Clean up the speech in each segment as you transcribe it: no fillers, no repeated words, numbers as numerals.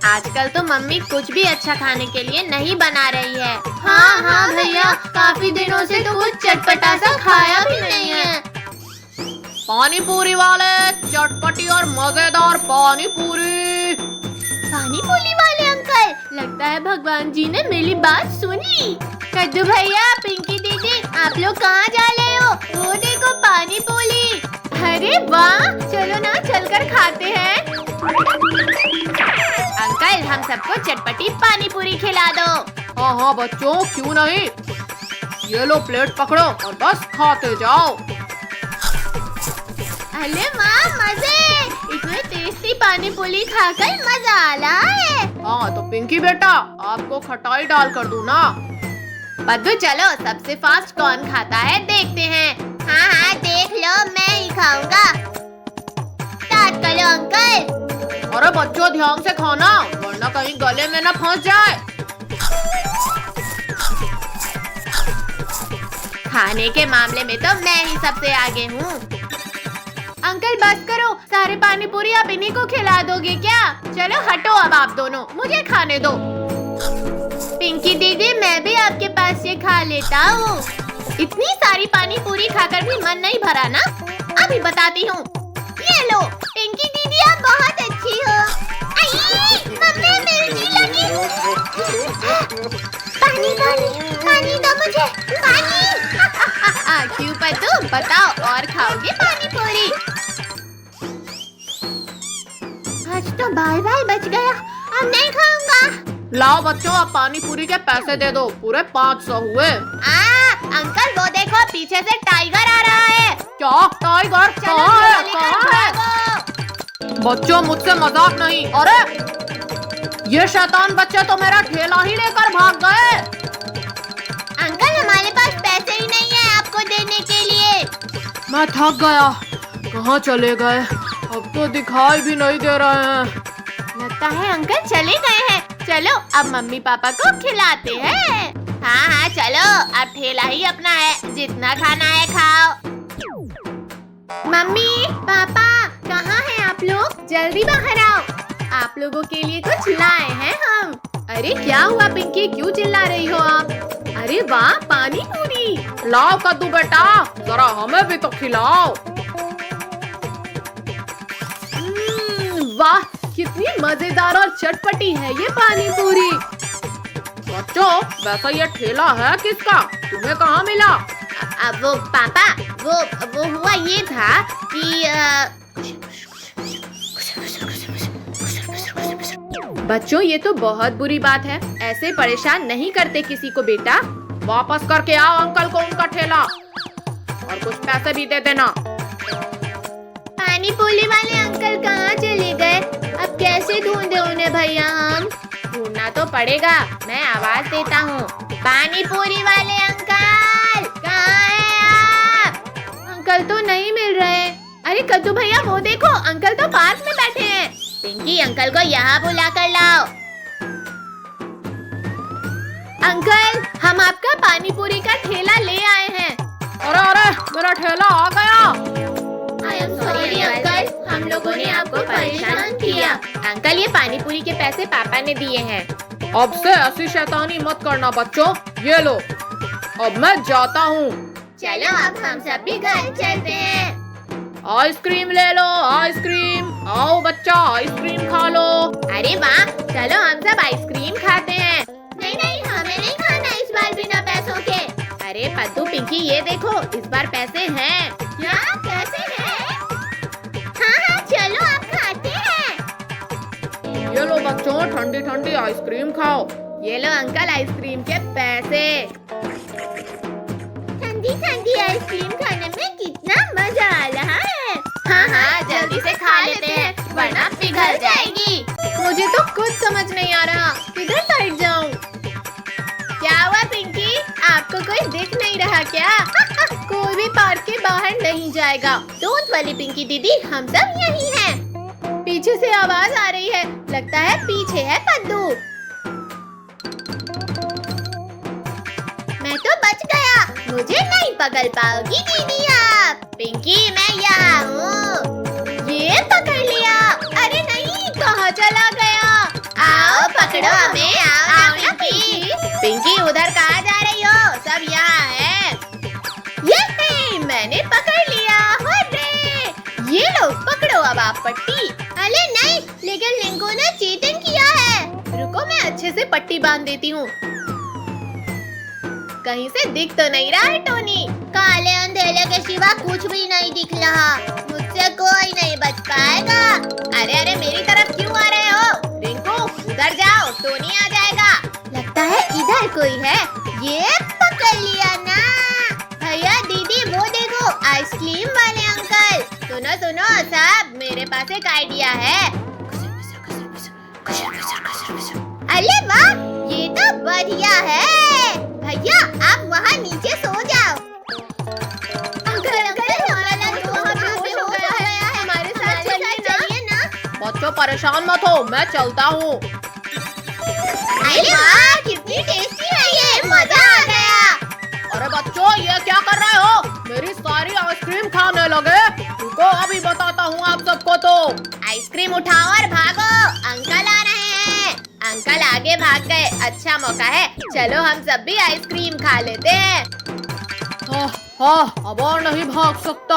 आजकल तो मम्मी कुछ भी अच्छा खाने के लिए नहीं बना रही है। हाँ हाँ भैया, काफी दिनों से तो कुछ चटपटा सा खाया भी नहीं है। पानी पूरी वाले, चटपटी और मजेदार पानी पूरी। पानी पूरी वाले अंकल, लगता है भगवान जी ने मेरी बात सुन ली। कद्दू भैया, पिंकी दीदी, आप लोग कहाँ जा रहे हो? वो देखो पानी पूरी। अरे वाह, चलो ना चलकर खाते हैं। अंकल, हम सबको चटपटी पानी पूरी खिला दो। हाँ हाँ बच्चों, क्यों नहीं। ये लो प्लेट पकड़ो और बस खाते जाओ। अरे वाह, मजे! इतने टेस्टी पानी पूरी खाकर मजा आ रहा है। हाँ तो पिंकी बेटा, आपको खटाई डाल कर दूँ ना? बद्दू चलो, सबसे फास्ट कौन खाता है देखते हैं। हाँ हाँ देख लो, मैं ही खाऊंगा। स्टार्ट करो अंकल। अरे बच्चों ध्यान से खाना, वरना कहीं गले में न फंस जाए। खाने के मामले में तो मैं ही सबसे आगे हूँ। अंकल बस करो, सारे पानी पूरी आप इन्हीं को खिला दोगे क्या? चलो हटो अब आप दोनों, मुझे खाने दो। पिंकी दीदी, मैं भी आपके पास से खा लेता हूँ। इतनी सारी पानी पूरी खाकर भी मन नहीं भरा ना? अभी बताती हूँ। ये लो पिंकी दीदी, आप बहुत अच्छी हो। मम्मी मिर्ची लगी। पानी पानी पानी दो मुझे, पानी। क्यों पद्दू, बताओ और खाओगे पानी पूरी? आज तो बाल बाल बच गया, अब नहीं खाऊंगा। लाओ बच्चों, आप पानी पूरी के पैसे दे दो, पूरे 500 हुए। अंकल वो देखो, पीछे से टाइगर आ रहा है। क्या टाइगर? कहाँ है? कहाँ है? बच्चों मुझसे मजाक नहीं। अरे ये शैतान बच्चे तो मेरा ठेला ही लेकर भाग गए। अंकल हमारे पास पैसे ही नहीं है आपको देने के लिए। मैं थक गया, कहाँ चले गए? अब तो दिखाई भी नहीं दे रहे हैं। लगता है अंकल चले गए हैं। चलो अब मम्मी पापा को खिलाते हैं। हाँ हाँ चलो, अब ठेला ही अपना है, जितना खाना है खाओ। मम्मी पापा, कहाँ हैं आप लोग? जल्दी बाहर आओ, आप लोगों के लिए कुछ लाए हैं हम। अरे क्या हुआ पिंकी, क्यों चिल्ला रही हो आप? अरे वाह, पानी पूरी। लाओ कद्दू बेटा, जरा हमें भी तो खिलाओ। वाह, कितनी मजेदार और चटपटी है ये पानी पूरी। बच्चों वैसा ये ठेला है किसका? तुम्हें कहाँ मिला? वो पापा, वो हुआ ये था कि बच्चों ये तो बहुत बुरी बात है, ऐसे परेशान नहीं करते किसी को बेटा। वापस करके आओ अंकल को उनका ठेला, और कुछ पैसे भी दे देना। पानी पूरी वाले अंकल कहाँ चले गए? अब कैसे ढूंढे उन्हें भैया? हम ढूंढना तो पड़ेगा, मैं आवाज देता हूँ। पानी पूरी वाले अंकल, कहाँ हैं आप? अंकल तो नहीं मिल रहे। अरे कद्दू भैया, वो देखो अंकल तो पास में बैठे हैं। पिंकी, अंकल को यहाँ बुला कर लाओ। अंकल, हम आपका पानी पूरी का ठेला ले आए हैं। अरे अरे, मेरा ठेला आ गया। I am sorry अंकल, हम लोगों ने आपको परेशान किया। अंकल ये पानी पूरी के पैसे पापा ने दिए हैं। अब से ऐसी शैतानी मत करना बच्चों। ये लो, अब मैं जाता हूँ। चलो अब हम सब भी घर चलते हैं। आइसक्रीम ले लो, आइसक्रीम। आओ बच्चा, आइसक्रीम खा लो। अरे वाह, चलो हम सब आइसक्रीम खाते हैं। नहीं नहीं, हमें नहीं खाना इस बार बिना पैसों के। अरे पद्दू पिंकी, ये देखो इस बार पैसे हैं। क्या पैसे हैं? हाँ हाँ चलो आप खाते हैं। ये लो बच्चों, ठंडी ठंडी आइसक्रीम खाओ। ये लो अंकल आइसक्रीम के पैसे। ठंडी ठंडी आइसक्रीम खाने में कितना मजा आ रहा है। हाँ हाँ जल्दी से खा लेते हैं, वरना पिघल जाएगी। मुझे तो कुछ समझ नहीं आ रहा, किधर साइड जाऊँ? क्या हुआ पिंकी, आपको कोई दिख नहीं रहा क्या? कोई भी पार्क के बाहर नहीं जाएगा। डोंट वरी पिंकी दीदी, हम सब यही हैं। पीछे से आवाज आ रही है, लगता है पीछे है पद्दू। मैं तो बच गया, मुझे नहीं पकड़ पाओगी दीदी आप। पिंकी मैं यहाँ हूँ। ये पकड़ लिया। अरे नहीं, कहाँ चला गया? पकड़ो हमें। आओ ना पिंकी। पिंकी उधर कहाँ जा रही हो? सब यहाँ है। ये मैंने पकड़ लिया। हुर्रे! ये लो पकड़ो अब आप पट्टी। अरे नहीं, लेकिन लिंको ने चीटिंग किया है। रुको मैं अच्छे से पट्टी बांध देती हूँ। कहीं से दिख तो नहीं रहा है टोनी। काले अंधेरे के सिवा कुछ भी नहीं दिख रहा। मुझसे कोई नहीं बच पाएगा। अरे अरे मेरी तरफ क्यों आ रहे हो? रिंकू उधर जाओ, टोनी आ जाएगा। लगता है इधर कोई है। ये पकड़ लिया ना। भैया दीदी वो देखो, आइसक्रीम वाले अंकल। सुनो सुनो साहब, मेरे पास एक आइडिया है। अरे वाह, ये तो बढ़िया है। भैया आप वहाँ नीचे सो जाओ। अंकल हमारे साथ चलिए ना। बच्चों परेशान मत हो, मैं चलता हूँ। अरे वाह, कितनी टेस्टी है ये, मजा आ गया। अरे बच्चों ये क्या कर रहे हो? मेरी सारी आइसक्रीम खाने लगे। रुको अभी बताता हूँ आप सबको। तो आइसक्रीम उठाओ और भागो, अंकल आ रहे हैं। अंकल आगे भाग गए, अच्छा मौका है। चलो हम सब भी आइसक्रीम खा लेते हैं। हाँ, अब और नहीं भाग सकता।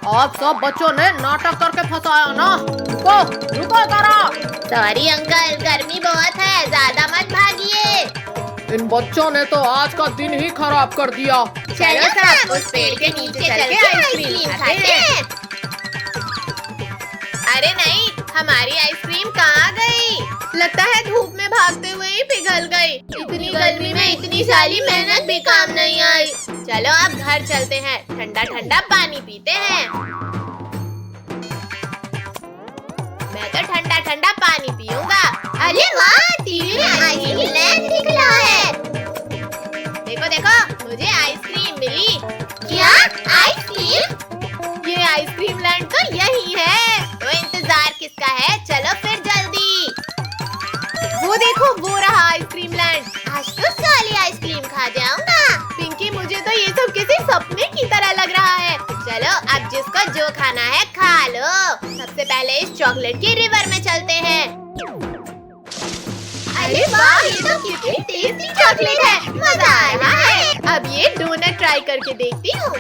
आप सब बच्चों ने नाटक करके फंसाया ना। रुको रुको जरा। सॉरी अंकल, गर्मी बहुत है, ज्यादा मत भागिए। इन बच्चों ने तो आज का दिन ही खराब कर दिया। चलो सब उस पेड़ के नीचे चल के आइसक्रीम खाते हैं। अरे नहीं, हमारी आइसक्रीम कहाँ गई? लगता है धूप में भागते हुए ही पिघल गई। इतनी गर्मी में इतनी सारी मेहनत भी काम नहीं आई। चलो अब घर चलते हैं, ठंडा ठंडा पानी पीते हैं। मैं तो ठंडा ठंडा पानी पीऊंगा। अरे वाह, टीवी में आइसक्रीम दिख रहा है। देखो देखो, मुझे आइसक्रीम मिली। क्या आइसक्रीम? ये आइसक्रीम लैंड तो यही है। तो इंतजार किसका है? चलो फिर जल्दी। वो देखो, वो रहा आइसक्रीम लैंड। आज तो सारी आइसक्रीम खा जाऊंगा। पिंकी मुझे तो ये सब किसी सपने की तरह लग रहा है। चलो अब जिसको जो खाना है खा लो। सबसे पहले इस चॉकलेट की रिवर में चलते हैं। अरे वाह, ये तो कितनी टेस्टी चॉकलेट है, मजा आ रहा है। अब ये डोनट ट्राई करके देखती हूँ।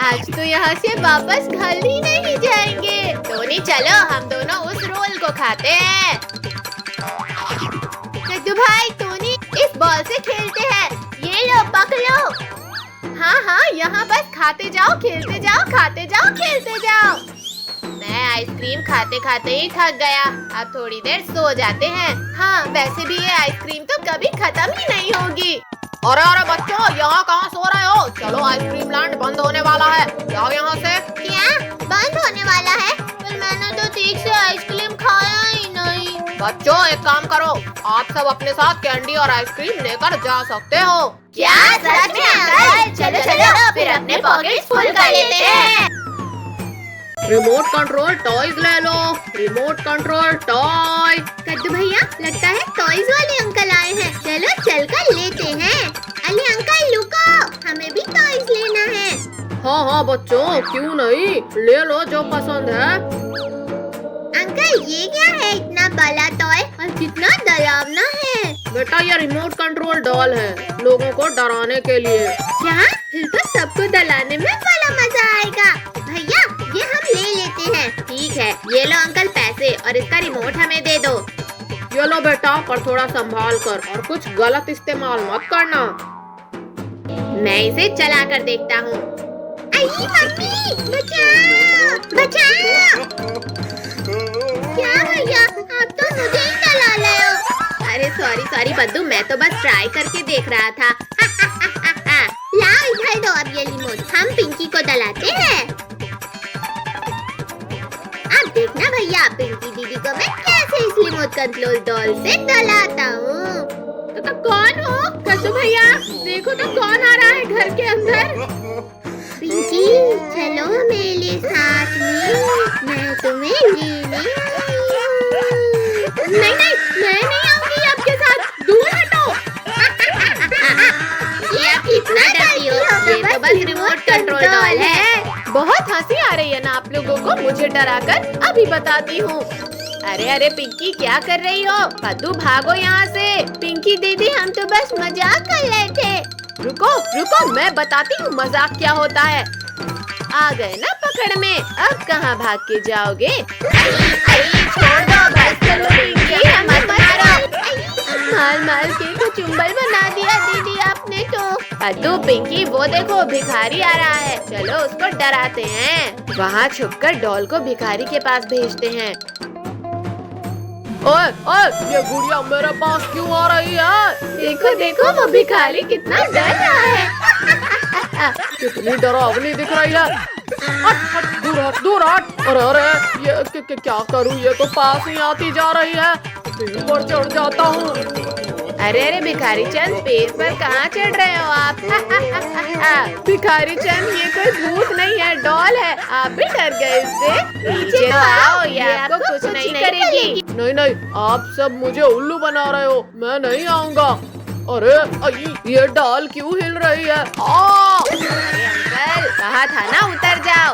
आज तो यहाँ से वापस घर ही नहीं जाएंगे। टोनी चलो हम दोनों उस रोल को खाते हैं। कद्दू भाई टोनी इस बॉल से खेलते हैं। ये लो पकड़ो। हाँ हाँ, यहाँ बस खाते जाओ, खेलते जाओ, खाते जाओ, खेलते जाओ। मैं आइसक्रीम खाते खाते ही थक गया। अब थोड़ी देर सो जाते हैं। हाँ वैसे भी ये आइसक्रीम तो कभी खत्म ही नहीं होगी। अरे अरे बच्चों, यहाँ कहाँ सो रहे हो? चलो आइसक्रीम लैंड बंद होने वाला है, जाओ यहाँ से। क्या बंद होने वाला है? पर मैंने तो ठीक से आइसक्रीम खाया ही नहीं। बच्चों एक काम करो, आप सब अपने साथ कैंडी और आइसक्रीम लेकर जा सकते हो। क्या सच में अंकल? चलो चलो फिर अपने पॉकेट्स फुल कर लेते हैं। रिमोट कंट्रोल टॉयज ले लो। Remote control toy. कद्दू भैया लगता है टॉयज वाले अंकल आए हैं। चलो चलकर लेते हैं। अरे अंकल रुको, हमें भी टॉयज लेना है। हाँ हाँ बच्चों, क्यों नहीं, ले लो जो पसंद है। अंकल ये क्या है, इतना बड़ा टॉय और कितना डरावना है। बेटा ये रिमोट कंट्रोल डॉल है, लोगों को डराने के लिए। क्या? फिर तो सबको डराने में बड़ा मजा आएगा। भैया ये हम ले लेते हैं। ठीक है, ये लो अंकल पैसे और इसका रिमोट हमें दे दो। ये लो बेटा, पर थोड़ा संभाल कर और कुछ गलत इस्तेमाल मत करना। मैं इसे चला कर देखता हूँ। आई मम्मी, बचाओ बचाओ। क्या भैया, आप तो मुझे ही डरा रहे हो। अरे सॉरी बद्दू, मैं तो बस ट्राई करके देख रहा था। लाओ इधर दो अब ये रिमोट, हम पिंकी को डलाते हैं। अब देखना भैया, पिंकी दीदी को मैं कैसे इस रिमोट कंट्रोल डॉल से डलाता हूँ। तो कौन हो? कद्दू भैया देखो तो कौन आ रहा है घर के अंदर। पिंकी चलो मेरे साथ में, मैं तुम्हें लेने आई हूँ। नहीं नहीं, मैं नहीं आऊंगी आपके साथ, दूर हटो। ये आप इतना डरती हो? ये तो बस रिमोट कंट्रोल डॉल है। बहुत हंसी आ रही है ना आप लोगों को मुझे डराकर। अभी बताती हूँ। अरे अरे पिंकी, क्या कर रही हो? कद्दू भागो यहाँ से। पिंकी दीदी, हम तो बस मजाक कर रहे थे। रुको रुको, मैं बताती हूँ मजाक क्या होता है। आ गए ना पकड़ में, अब कहाँ भाग के जाओगे? छोड़ दो, बस करो पिंकी, मत मारो। मार मार के तो चुम्बल बना दिया दीदी आपने तो। कद्दू पिंकी, वो देखो भिखारी आ रहा है, चलो उसको डराते हैं। वहाँ छुपकर डॉल को भिखारी के पास भेजते हैं। ओए ओए, ये गुड़िया मेरे पास क्यों आ रही है? देखो देखो, वो भिखारी कितना डर रहा है। कितनी डरावनी दिख रही है। हट हट, दूर हट दूर हट। अरे अरे, ये क्या करूँ, ये तो पास ही आती जा रही है। पेड़ पर चढ़ जाता हूँ। अरे अरे भिखारी चंद, पेड़ पर कहाँ चढ़ रहे हो आप? भिखारी चंद, ये कोई भूत नहीं है, डॉल है। आप भी डर गए इससे? नीचे तो आओ, ये आपको कुछ नहीं करेगी। नहीं नहीं, आप सब मुझे उल्लू बना रहे हो, मैं नहीं आऊँगा। अरे ये डाल क्यों हिल रही है? अरे अंकल, कहा था ना उतर जाओ।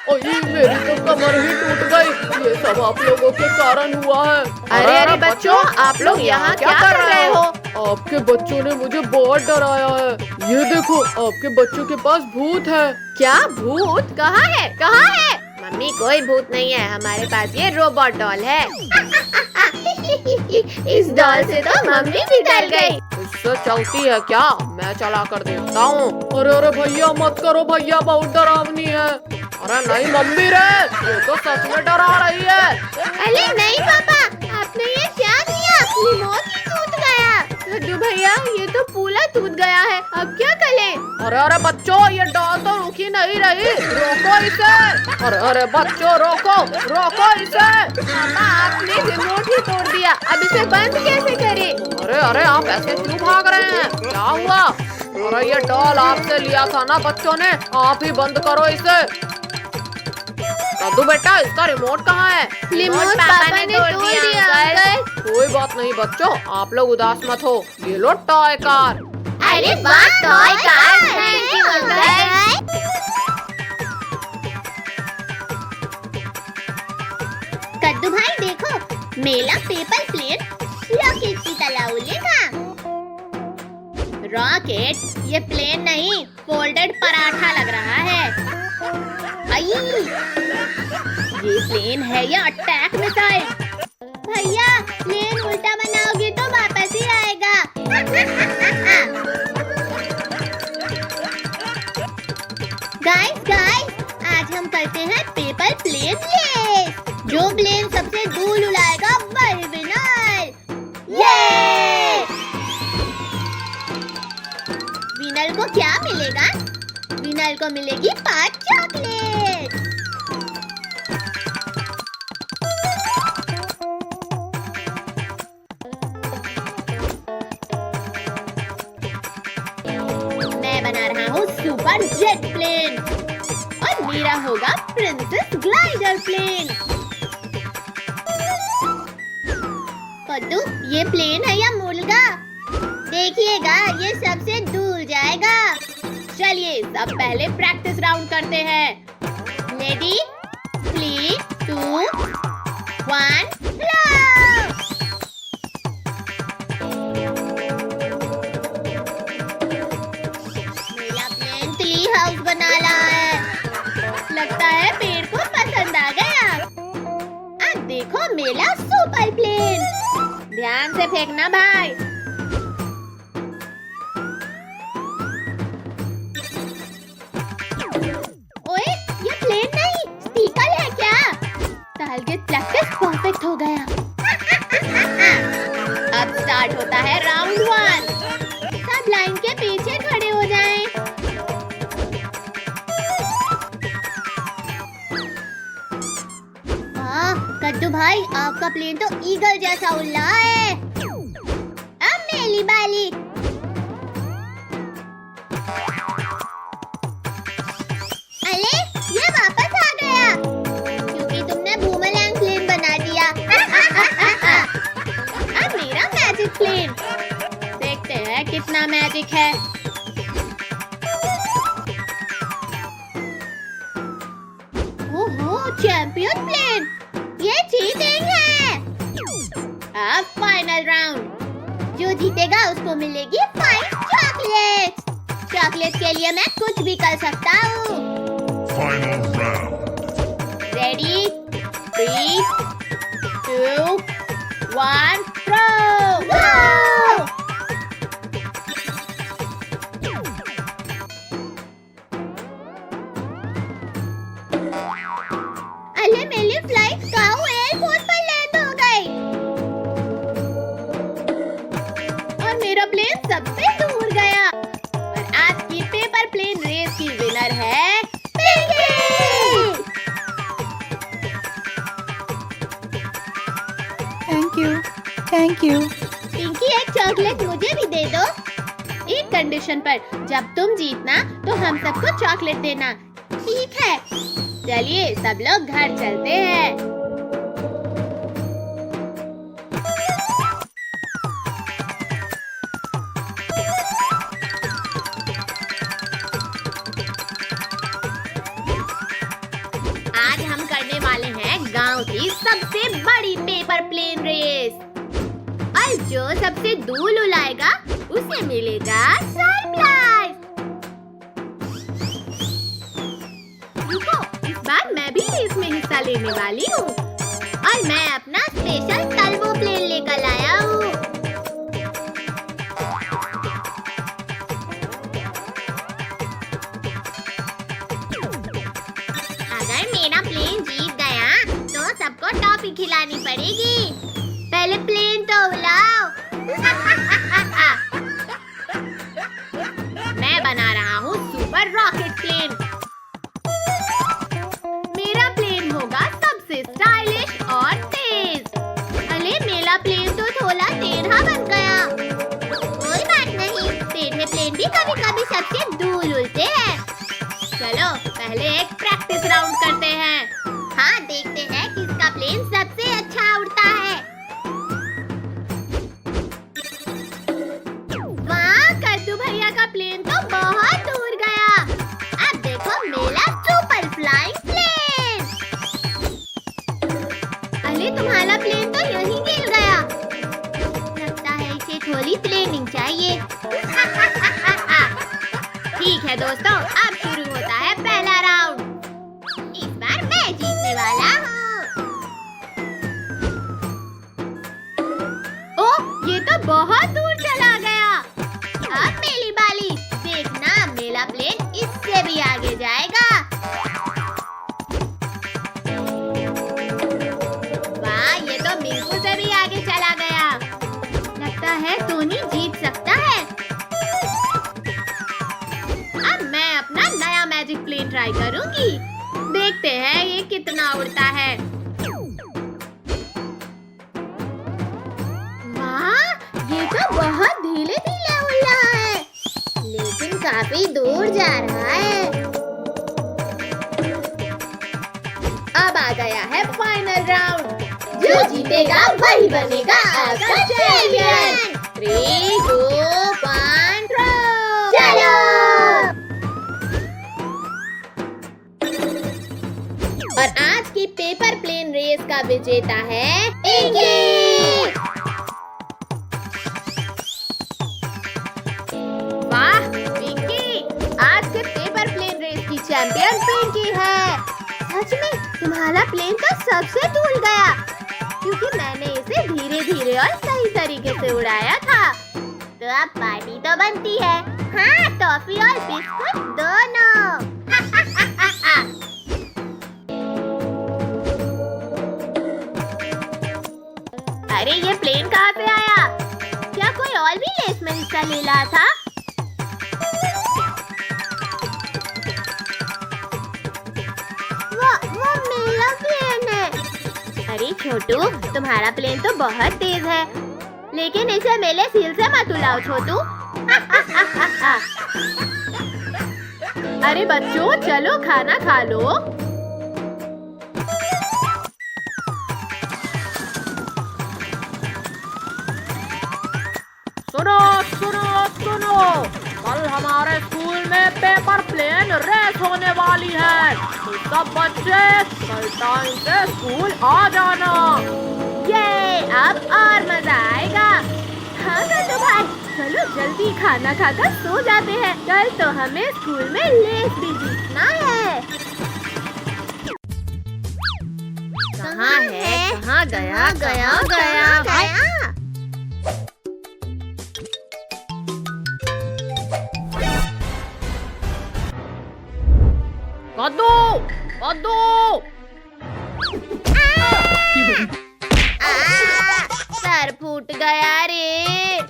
मेरी तो कमर ही टूट गई। ये सब आप लोगों के कारण हुआ है। अरे अरे बच्चों, आप लोग यहाँ क्या कर रहे हो? आपके बच्चों ने मुझे बहुत डराया है। ये देखो, आपके बच्चों के पास भूत है। क्या भूत? कहाँ है कहाँ है? मम्मी, कोई भूत नहीं है, हमारे पास ये रोबोट डॉल है। इस डॉल से तो मम्मी भी डर गई। इससे चलती है क्या? मैं चला कर देखता हूँ। अरे अरे भैया, मत करो भैया, बहुत डरावनी है। अरे नहीं मम्मी रे, ये तो सच में डरा रही है। अरे नहीं पापा, आपने ये क्या किया? रिमोट ही टूट गया। कद्दू भैया, ये तो पूरा टूट गया है, अब क्या करें? अरे अरे बच्चों, ये डॉल तो रुकी नहीं रही, रोको इसे। अरे अरे बच्चों, रोको रोको इसे। पापा, आपने रिमोट ही तोड़ दिया, अब इसे बंद कैसे करें? अरे अरे, आप ऐसे क्यों भाग रहे हैं? क्या हुआ? अरे ये डॉल आपसे लिया था ना बच्चों ने, आप ही बंद करो इसे। कद्दू बेटा, इसका रिमोट कहाँ है? रिमोट पापा ने तोड़ दिया अंकल। कोई बात नहीं बच्चों, आप लोग उदास मत हो। ये लो टॉय कार। अरे वाह, toy car, thank you uncle. कद्दू भाई देखो, मेला पेपर प्लेन रॉकेट की तरह उड़ेगा। रॉकेट? ये प्लेन नहीं, फोल्डेड पराठा लग रहा है। आई, ये प्लेन है या अटैक मिसाइल? भैया, प्लेन उल्टा बनाओगे तो वापस ही आएगा। गाइस गाइस, आज हम करते हैं पेपर प्लेन रेस। जो प्लेन सबसे दूर उड़ाएगा वही विनर। ये विनर को क्या मिलेगा? विनर को मिलेगी 5 चॉकलेट। मैं बना रहा हूँ सुपर जेट प्लेन और मेरा होगा प्रिंसेस ग्लाइडर प्लेन। कद्दू, ये प्लेन है या मुर्गा? देखिएगा, ये सबसे दूर जाएगा। चलिए सब पहले प्रैक्टिस राउंड करते हैं। रेडी, 3, 2, 1, मेरा प्लेन ट्री हाउस बना रहा है। लगता है पेड़ को पसंद आ गया। अब देखो मेरा सुपर प्लेन। ध्यान से फेंकना भाई। ओए, ये प्लेन नहीं, स्टिकर है क्या? टारगेट प्रैक्टिस परफेक्ट हो गया। अब स्टार्ट होता है राउंड 1। सब लाइन के पीछे खड़े हो जाएं। कद्दू भाई, आपका प्लेन तो ईगल जैसा उड़ रहा है। अब मेरी बारी। अरे, ये वापस आ गया क्योंकि तुमने बूमरैंग प्लेन बना दिया। अब मेरा मैजिक प्लेन। देखते हैं कितना मैजिक है। ओहो, चैंपियन प्लेन, ये चीटिंग है। होगा फाइनल राउंड। जो जीतेगा उसको मिलेगी फाइन चॉकलेट। चॉकलेट के लिए मैं कुछ भी कर सकता हूँ। Final round. Ready 3, 2, 1 throw. अरे मेरी फ्लाइट काऊ एयरपोर्ट पर लैंड हो गई और मेरा प्लेन सबसे दूर गया। और आज की पेपर प्लेन रेस की विनर है पिंकी। Thank you. पिंकी एक चॉकलेट मुझे भी दे दो। एक कंडीशन पर, जब तुम जीतना तो हम सबको चॉकलेट देना। ठीक है, चलिए सब लोग घर चलते हैं। आज हम करने वाले हैं गांव की सबसे बड़ी पेपर प्लेन रेस। और जो सबसे दूर उड़ाएगा उसे मिलेगा सरप्राइज। रुको, इस बार मैं भी रेस में हिस्सा लेने वाली हूँ और मैं अपना स्पेशल टर्बो प्लेन लेकर आया हूँ। अगर मेरा प्लेन जीत गया तो सबको टॉफी खिलानी पड़ेगी। पहले प्लेन तो उड़ाओ। मैं बना रहा हूँ सुपर रॉकेट प्लेन। मेरा प्लेन होगा सबसे स्टाइलिश और तेज। अरे मेरा प्लेन तो थोड़ा टेढ़ा बन गया। कोई बात नहीं, टेढ़े प्लेन भी कभी कभी सबसे दूर उड़ते हैं। चलो पहले एक प्रैक्टिस राउंड करते हैं। हाँ, देखते हैं किसका प्लेन सबसे अच्छा उड़ता है। वाह, कद्दू भैया का प्लेन तो बहुत दूर गया। अब देखो मेरा सुपर फ्लाइंग प्लेन। अरे तुम्हारा प्लेन तो यहीं गिर गया। लगता है इसे थोड़ी ट्रेनिंग चाहिए। ठीक है दोस्तों, अब शुरू होता है पहला राउंड। इस बार मैं जीतने वाला हूँ। ओह, ये तो बहुत दूर चला गया। अब मेरी बारी, देखना मेरा प्लेन इससे भी आगे जाएगा। वाह, ये तो बिल्कुल से भी आगे चला गया। लगता है टोनी जीत सकता है। अब मैं अपना नया मैजिक प्लेन ट्राई करूंगी। देखते हैं ये कितना उड़ता है। वाह, ये तो बहुत धीरे धीरे उड़ रहा है, लेकिन काफी दूर जा रहा है। अब आ गया है फाइनल राउंड। जो जीतेगा वही बनेगा आपका चैंपियन। 3, 2, 1 थ्रो। चलो। और आज की पेपर प्लेन रेस का विजेता है पिंकी। वाह पिंकी, आज के पेपर प्लेन रेस की चैंपियन पिंकी है। सच में तुम्हारा प्लेन तो सबसे दूर गया, क्योंकि मैंने इसे धीरे धीरे और सही तरीके से उड़ाया था। तो अब पार्टी तो बनती है। हाँ, टॉफी और बिस्कुट दोनों। अरे ये प्लेन कहाँ से आया? क्या कोई और भी रेस में हिस्सा ले रहा था? वो मेरा प्लेन है। अरे छोटू, तुम्हारा प्लेन तो बहुत तेज है, लेकिन इसे मेरे सील से मत उड़ाओ छोटू। अरे बच्चों, चलो खाना खा लो। सुनो सुनो सुनो, कल हमारे स्कूल में पेपर प्लेन रेस होने वाली है, तो सब बच्चे कल टाइम से स्कूल आ जाना। ये अब और मजा आएगा। हाँ कद्दू भाई, चलो जल्दी खाना खाकर सो जाते हैं। कल तो हमें स्कूल में लेस भी जीतना है। कहाँ है? कहाँ गया? गया गया? गया। कद्दू, कद्दू। सर फूट गया रे।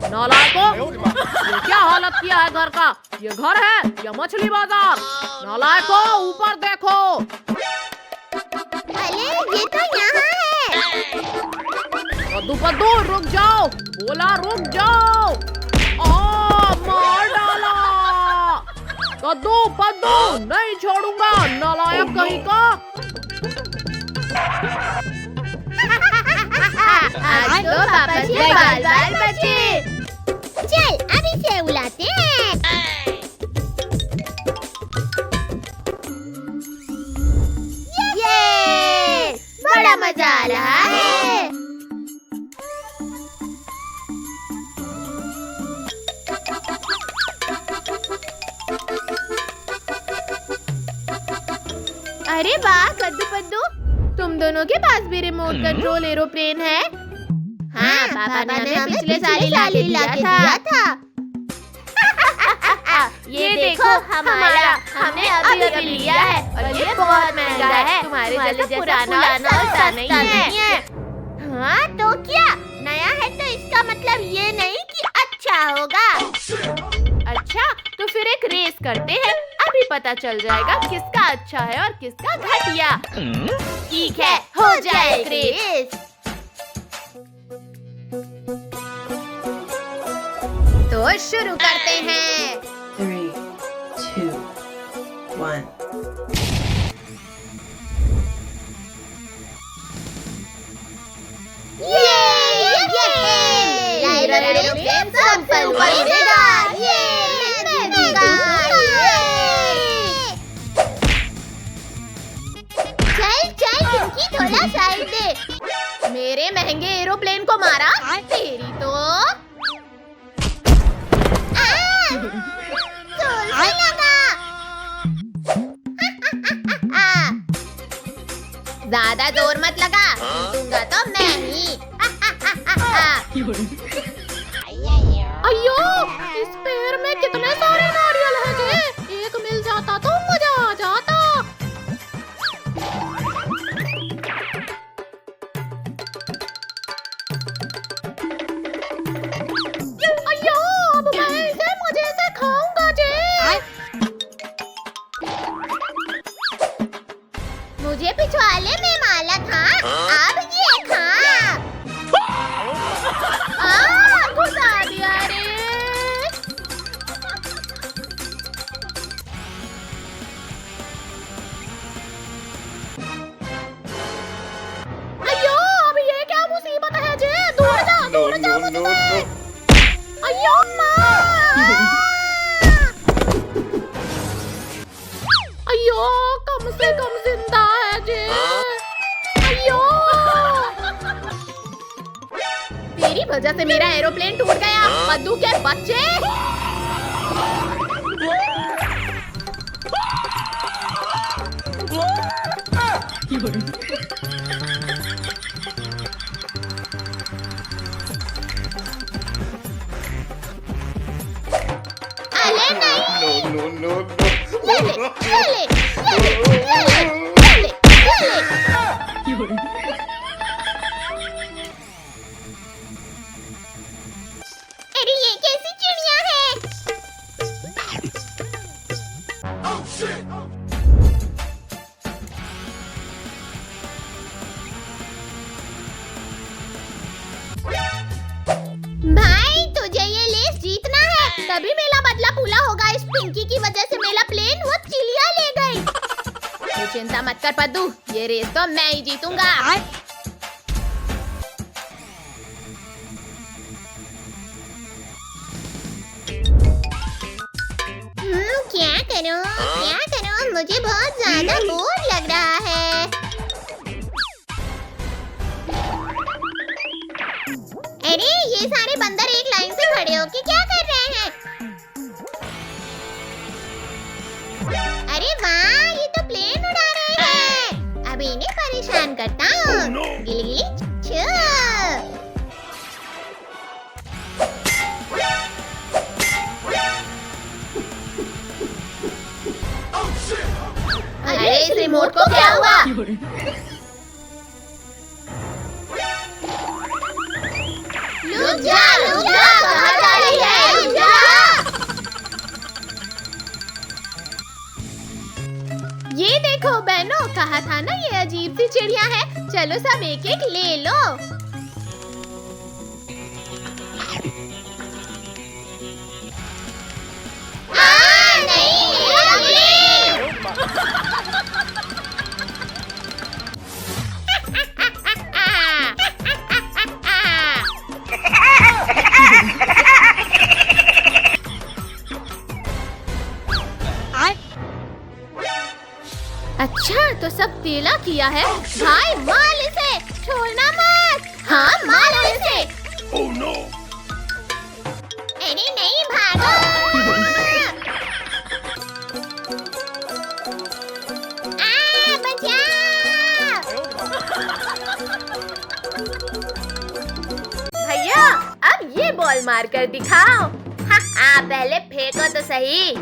नालायकों, ये क्या हालत किया है घर का? ये घर है या मछली बाजार? नालायकों, ऊपर देखो। अरे ये तो यहाँ है। कद्दू पद्दू रुक जाओ, बोला रुक जाओ। मार डाला। कद्दू पद्दू नहीं छोड़ूंगा, नालायक कहीं का। आज तो पापा से बाल बाल बचे। चल अब इसे उलाते हैं। ये बड़ा मजा आ रहा है। अरे वाह कद्दू पद्दू, तुम दोनों के पास भी रिमोट कंट्रोल एरोप्लेन है। हाँ, पापा ने हमें पिछले साल ही लाके दिया था। ये देखो हमारा, हमने अभी लिया है और ये बहुत महंगा है। तुम्हारे जैसा पुराना और नहीं है। हाँ तो क्या, नया है तो इसका मतलब ये नहीं कि अच्छा होगा। अच्छा तो फिर एक रेस करते हैं, अभी पता चल जाएगा किसका अच्छा है और किसका घटिया। ठीक है, हो जाए एक रेस। तो शुरू करते हैं। 3, 2, 1. एरोप्लेन सफल होगा। मैं जीता। चल चल पिंकी, थोड़ा साइड दे। मेरे महंगे एरोप्लेन को मारा तेरी तो। ज्यादा जोर मत लगा, दूंगा तो मैं ही। अयो, इस पेड़ में कितने सारे नारियल हैं जी। एक मिल जाता तो मजा आ जाता। अयो, अब मैं इसे मजे से खाऊंगा जी। मुझे पिछवाड़े में माला था, अब ये खा। घुसा दिया रे। अयो, अब ये क्या मुसीबत है जी। दूर जा, दूर जा मुझसे। अयो माँ। अयो, कम से कम जिंदा है जी। अयो, तेरी वजह से मेरा एरोप्लेन टूट गया, पद्दू के बच्चे। अरे नहीं, No, no, no, ले ले, no. ले ले, ले ले, ले ले, ले ले, ले ले। अरे ये कैसी चिड़िया है? भाई तुझे ये लेस जीतना है, तभी मेला बदला पूला होगा। इस पिंकी की वजह से मेरा प्लेन वो चिड़िया ले गई। तू चिंता मत कर पद्दू, ये रेस तो मैं ही जीतूंगा। क्या करूं? मुझे बहुत ज्यादा बोर लग रहा है। अरे ये सारे बंदर एक लाइन से खड़े होके क्या कर रहे हैं? अरे वाह, ये तो प्लेन उड़ा रहे हैं। अब इन्हें परेशान करता हूँ। गिली गिली छू। अरे इस रिमोट को क्या हुआ? रुक जा, कहाँ जा रही है? रुक जा। ये देखो बहनों, कहा था ना ये अजीब सी चिड़िया है। चलो सब एक एक ले लो। नहीं, मेरा प्लेन। अच्छा तो सब तेला किया है। भाई मार इसे, छोड़ना मत। हाँ मारो इसे। Oh no! अरे नहीं, भागो। बचाओ। भैया अब ये बॉल मार कर दिखाओ। हाँ पहले फेंको तो सही।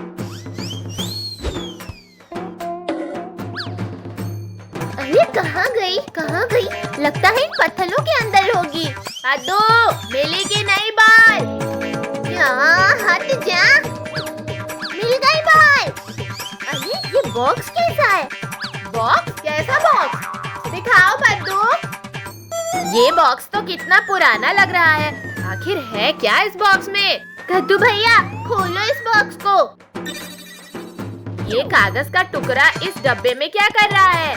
अरे कहाँ गई? लगता है इन पत्थरों के अंदर होगी। अद्दू, मिली कि नहीं बॉल? यहाँ हट जा। मिल गई बॉल। अरे ये बॉक्स कैसा है? बॉक्स? कैसा बॉक्स? दिखाओ बद्दू। ये बॉक्स तो कितना पुराना लग रहा है। आखिर है क्या इस बॉक्स में? कद्दू भैया खोलो इस बॉक्स को। ये कागज का टुकड़ा इस डब्बे में क्या कर रहा है?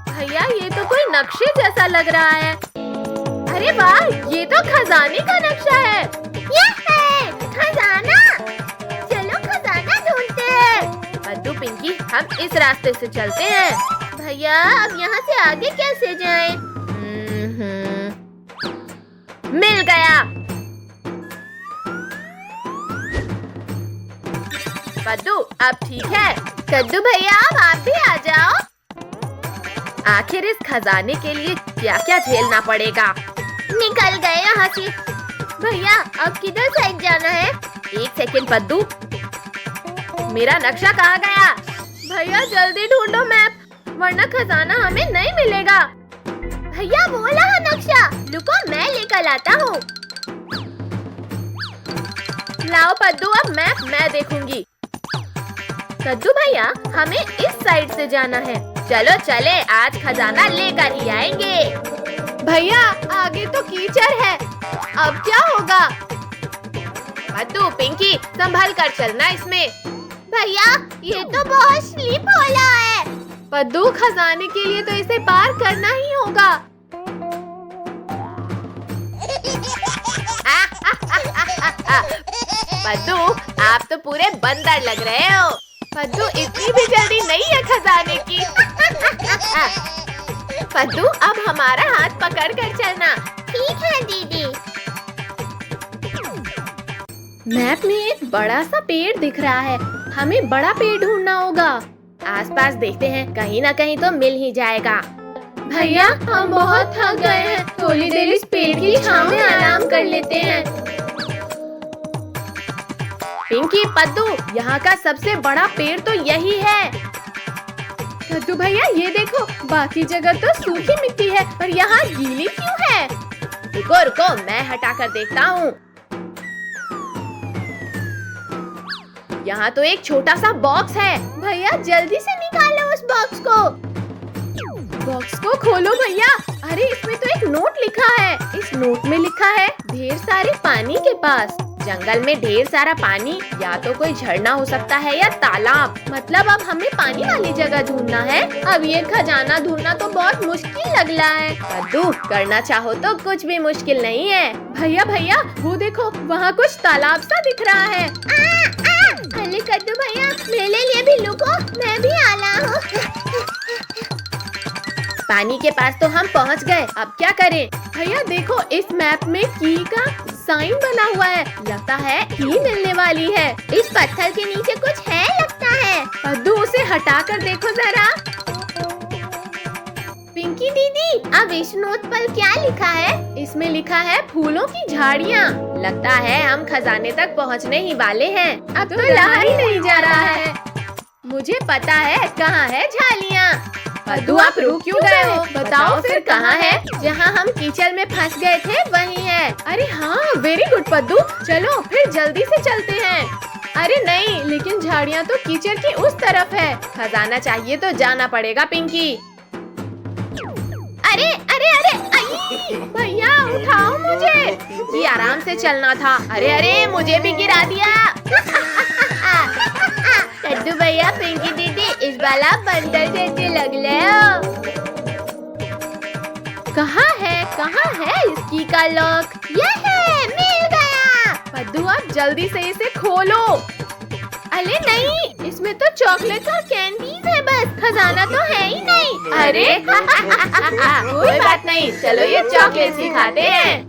भैया ये तो कोई नक्शे जैसा लग रहा है। अरे वाह, ये तो खजाने का नक्शा है। ये है खजाना। चलो खजाना ढूंढते हैं। बद्दू पिंकी, हम इस रास्ते से चलते हैं। भैया अब यहाँ से आगे कैसे जाएं? मिल गया। बद्दू अब ठीक है। कद्दू भैया अब आप भी आ जाओ। आखिर इस खजाने के लिए क्या क्या झेलना पड़ेगा। निकल गए यहाँ से। भैया अब किधर साइड जाना है? एक सेकंड बद्दू, मेरा नक्शा कहाँ गया? भैया जल्दी ढूंढो मैप, वरना खजाना हमें नहीं मिलेगा। भैया वो रहा नक्शा। रुको मैं लेकर आता हूँ। लाओ बद्दू, अब मैप मैं देखूंगी। कद्दू भैया हमें इस साइड से जाना है। चलो चले, आज खजाना लेकर ही आएंगे। भैया आगे तो कीचड़ है, अब क्या होगा? बद्दू पिंकी संभल कर चलना इसमें। भैया ये तो बहुत स्लिप हो रहा है। बद्दू खजाने के लिए तो इसे पार करना ही होगा। बद्दू आप तो पूरे बंदर लग रहे हो। बद्दू इतनी भी जल्दी नहीं है खजाने की। बद्दू अब हमारा हाथ पकड़ कर चलना। ठीक है दीदी। मैप में एक बड़ा सा पेड़ दिख रहा है। हमें बड़ा पेड़ ढूंढना होगा। आसपास देखते हैं, कहीं ना कहीं तो मिल ही जाएगा। भैया हम बहुत थक गए हैं, थोड़ी देर इस पेड़ की छांव में आराम कर लेते हैं। पिंकी पद्दू, यहाँ का सबसे बड़ा पेड़ तो यही है। कद्दू भैया ये देखो, बाकी जगह तो सूखी मिट्टी है पर यहाँ गीली क्यों है? रुको रुको मैं हटा कर देखता हूँ। यहाँ तो एक छोटा सा बॉक्स है। भैया जल्दी से निकालो उस बॉक्स को। बॉक्स को खोलो भैया। अरे इसमें तो एक नोट लिखा है। इस नोट में लिखा है ढेर सारे पानी के पास। जंगल में ढेर सारा पानी, या तो कोई झरना हो सकता है या तालाब। मतलब अब हमें पानी वाली जगह ढूंढना है। अब ये खजाना ढूंढना तो बहुत मुश्किल लग रहा है। कद्दू करना चाहो तो कुछ भी मुश्किल नहीं है। भैया भैया वो देखो, वहाँ कुछ तालाब सा दिख रहा है। अरे कद्दू भैया मेरे लिए भी रुको, मैं भी आना हूँ। पानी के पास तो हम पहुंच गए, अब क्या करें? भैया देखो, इस मैप में की का साइन बना हुआ है, लगता है की मिलने वाली है। इस पत्थर के नीचे कुछ है लगता है। पद्दू उसे हटा कर देखो जरा। पिंकी दीदी, अब इस नोट पर क्या लिखा है? इसमें लिखा है फूलों की झाड़ियाँ। लगता है हम खजाने तक पहुँचने ही वाले हैं। अब तो रहा ही नहीं जा रहा है। मुझे पता है कहाँ है झालियाँ। पद्दू आप रुक क्यों गए हो? बताओ फिर कहाँ है? जहाँ हम कीचड़ में फंस गए थे वही है। अरे हाँ, वेरी गुड पद्दू, चलो फिर जल्दी से चलते हैं। अरे नहीं, लेकिन झाड़ियाँ तो कीचड़ की उस तरफ है। खजाना चाहिए तो जाना पड़ेगा पिंकी। अरे अरे अरे आई! भैया उठाओ मुझे। जी आराम से चलना था। अरे अरे, मुझे भी गिरा दिया। लड्डू भैया, पिंकी दीदी, इस बार आप बंदर जैसे लग रहे हो। कहाँ है इसकी का लॉक? ये है, मिल गया। पद्दू आप जल्दी से इसे खोलो। अरे नहीं, इसमें तो चॉकलेट और कैंडीज है बस, खजाना तो है ही नहीं। अरे कोई बात नहीं, चलो ये चॉकलेट ही खाते हैं।